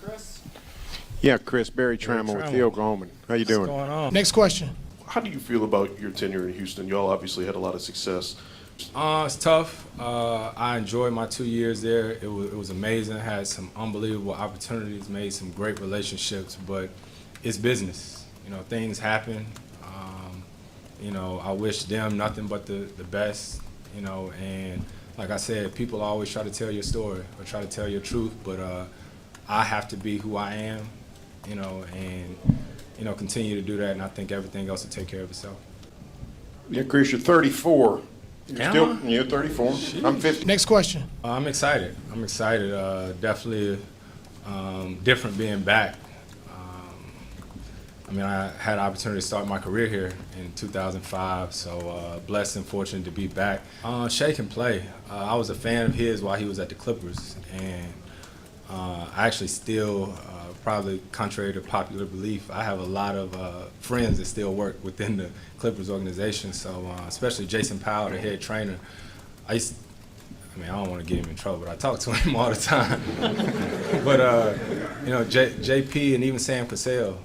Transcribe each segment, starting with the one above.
Chris? Yeah, Chris, Barry Trammell with the Oklahoman. How you doing? What's going on? Next question. How do you feel about your tenure in Houston? Y'all obviously had a lot of success. It's tough. I enjoyed my 2 years there. It was amazing. Had some unbelievable opportunities, made some great relationships, but it's business. You know, things happen. You know, I wish them nothing but the best, you know, and like I said, people always try to tell your story or try to tell your truth, but I have to be who I am, you know, and, you know, continue to do that, and I think everything else will take care of itself. Yeah, Chris, you're 34. You're 34. Jeez. I'm 50. Next question. I'm excited. Definitely different being back. I mean, I had the opportunity to start my career here in 2005, so blessed and fortunate to be back. Shea can play. I was a fan of his while he was at the Clippers, and I actually still, probably contrary to popular belief, I have a lot of friends that still work within the Clippers organization, so especially Jason Powell, the head trainer. I don't want to get him in trouble, but I talk to him all the time. But, you know, JP and even Sam Cassell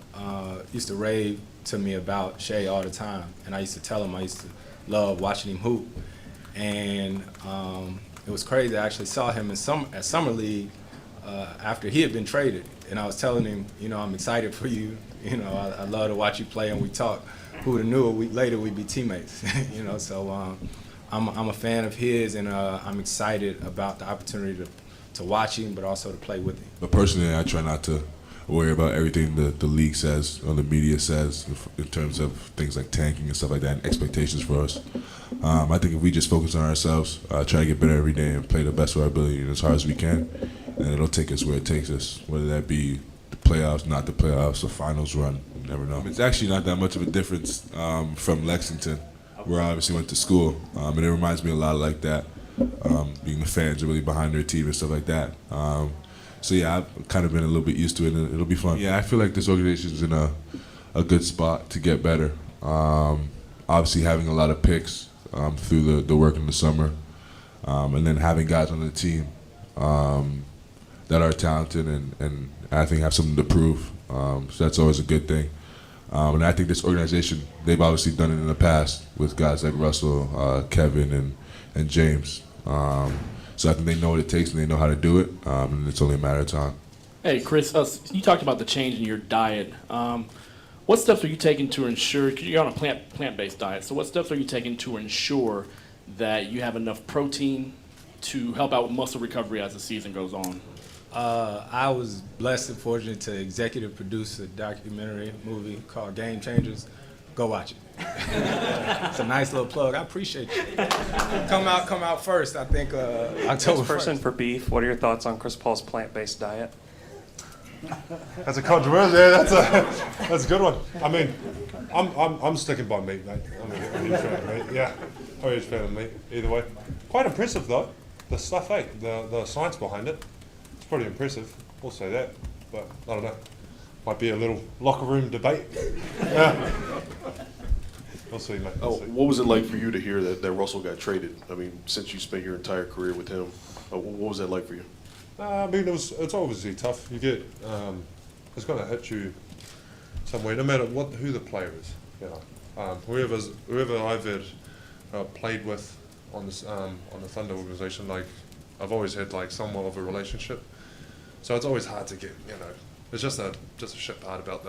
used to rave to me about Shea all the time. And I used to tell him I used to love watching him hoop. And it was crazy. I actually saw him at Summer League after he had been traded. And I was telling him, you know, I'm excited for you. You know, I love to watch you play, and we talk. Who would have knew a week later we'd be teammates, you know, so I'm a fan of his, and I'm excited about the opportunity to watch him, but also to play with him. But personally, I try not to worry about everything the league says or the media says in terms of things like tanking and stuff like that and expectations for us. I think if we just focus on ourselves, try to get better every day and play the best of our ability and as hard as we can, and it'll take us where it takes us, whether that be the playoffs, not the playoffs, the finals run, you never know. It's actually not that much of a difference from Lexington, where I obviously went to school, and it reminds me a lot like that, being the fans are really behind their team and stuff like that. So yeah, I've kind of been a little bit used to it, and it'll be fun. Yeah, I feel like this organization is in a good spot to get better. Obviously having a lot of picks through the work in the summer, and then having guys on the team that are talented and I think have something to prove. So that's always a good thing. And I think this organization, they've obviously done it in the past with guys like Russell, Kevin, and James. So I think they know what it takes and they know how to do it, and it's only a matter of time. Hey, Chris, you talked about the change in your diet. What steps are you taking to ensure, because you're on a plant-based diet, so what steps are you taking to ensure that you have enough protein to help out with muscle recovery as the season goes on? I was blessed and fortunate to executive produce a documentary movie called Game Changers. Go watch it. It's a nice little plug. I appreciate you. Come out first. I think October 1st. Person for beef. What are your thoughts on Chris Paul's plant-based diet? That's a controversial. Yeah, that's a good one. I mean, I'm sticking by meat, mate. I'm a huge fan of meat. Yeah, I'm a huge fan of meat. Either way, quite impressive though. The stuff, the science behind it. It's pretty impressive. We'll say that, but I don't know. Might be a little locker room debate. Yeah. We'll see, mate. We'll see. What was it like for you to hear that Russell got traded? I mean, since you spent your entire career with him, what was that like for you? I mean, it's obviously tough. You get it's going to hit you somewhere, no matter who the player is. You know, whoever I've had played with on the Thunder organization, like I've always had like somewhat of a relationship. So it's always hard to get, you know. It's just a shit part about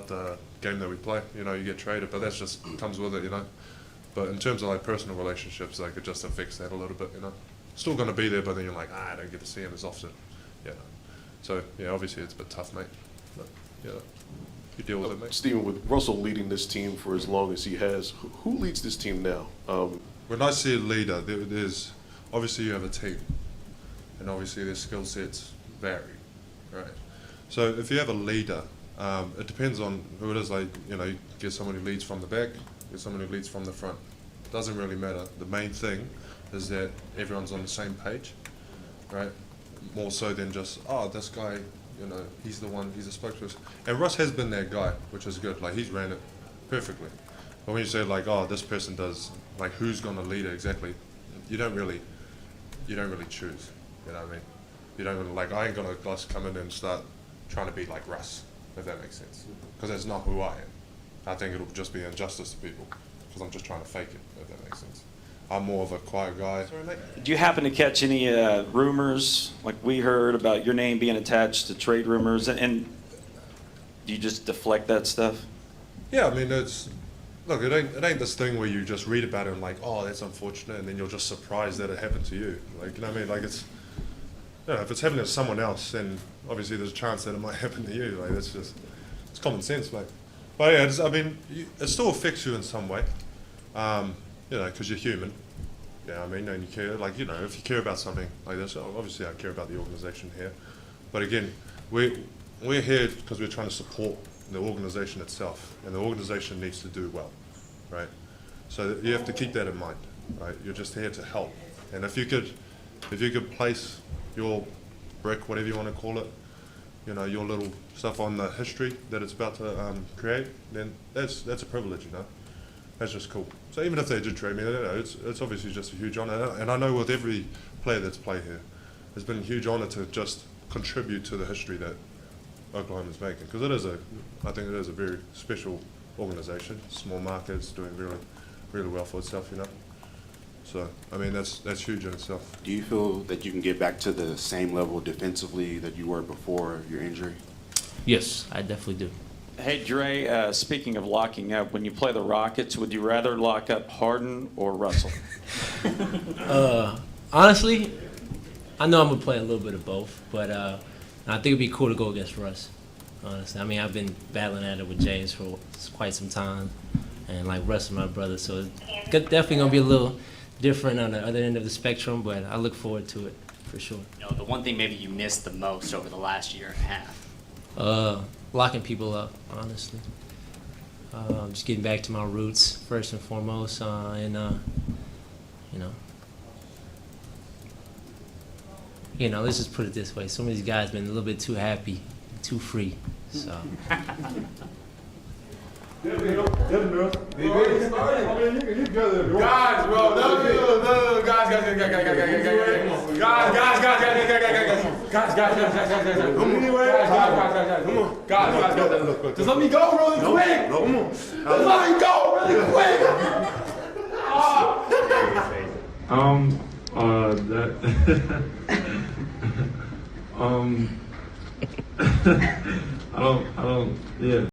the game that we play. You know, you get traded, but that's just comes with it, you know. But in terms of like personal relationships, like it just affects that a little bit, you know. Still going to be there, but then you're like, I don't get to see him as often, you know. So yeah, obviously it's a bit tough, mate. But yeah, you deal with it, mate. Stephen, with Russell leading this team for as long as he has, who leads this team now? When I see a leader, there's obviously you have a team, and obviously their skill sets vary, right? So if you have a leader, it depends on who it is. Like, you know, you get someone who leads from the back, get someone who leads from the front. It doesn't really matter. The main thing is that everyone's on the same page, right? More so than just, oh, this guy, you know, he's the one, he's a spokesperson. And Russ has been that guy, which is good. Like, he's ran it perfectly. But when you say like, oh, this person does, like, who's gonna lead it exactly, you don't really choose. You know what I mean? You don't like. I ain't gonna just come in and start trying to be like Russ, if that makes sense, because that's not who I am. I think it'll just be injustice to people because I'm just trying to fake it, if that makes sense. I'm more of a quiet guy. Sorry, mate. Do you happen to catch any rumors, like we heard about your name being attached to trade rumors, and do you just deflect that stuff? Yeah, I mean, look, it ain't this thing where you just read about it and like, oh, that's unfortunate, and then you're just surprised that it happened to you. Like, you know what I mean? Like, it's, you know, if it's happening to someone else, then obviously there's a chance that it might happen to you. Like, it's common sense, mate. But yeah, I mean, it still affects you in some way, you know, because you're human. Yeah, I mean, and you care, like, you know, if you care about something like this, obviously I care about the organisation here. But again, we're here because we're trying to support the organisation itself, and the organisation needs to do well, right? So you have to keep that in mind, right? You're just here to help, and if you could place your brick, whatever you want to call it, you know, your little stuff on the history that it's about to create, then that's a privilege, you know. That's just cool. So even if they did trade me, you know, it's obviously just a huge honour, and I know with every player that's played here, it's been a huge honour to just contribute to the history that Oklahoma's making, because I think it is a very special organisation, small markets, doing really, really well for itself, you know. So I mean that's huge in itself. Do you feel that you can get back to the same level defensively that you were before your injury? Yes, I definitely do. Hey, Dre, speaking of locking up, when you play the Rockets, would you rather lock up Harden or Russell? Honestly, I know I'm going to play a little bit of both, but I think it'd be cool to go against Russ, honestly. I mean, I've been battling at it with James for quite some time, and like Russ is my brother, so it's definitely going to be a little different on the other end of the spectrum, but I look forward to it for sure. You know, the one thing maybe you missed the most over the last year and a half? Locking people up, honestly. Just getting back to my roots first and foremost, and you know, let's just put it this way: some of these guys been a little bit too happy, too free. So. Guys, bro, no, guys. Just let me go really quick. Just let me go really quick. I don't, yeah.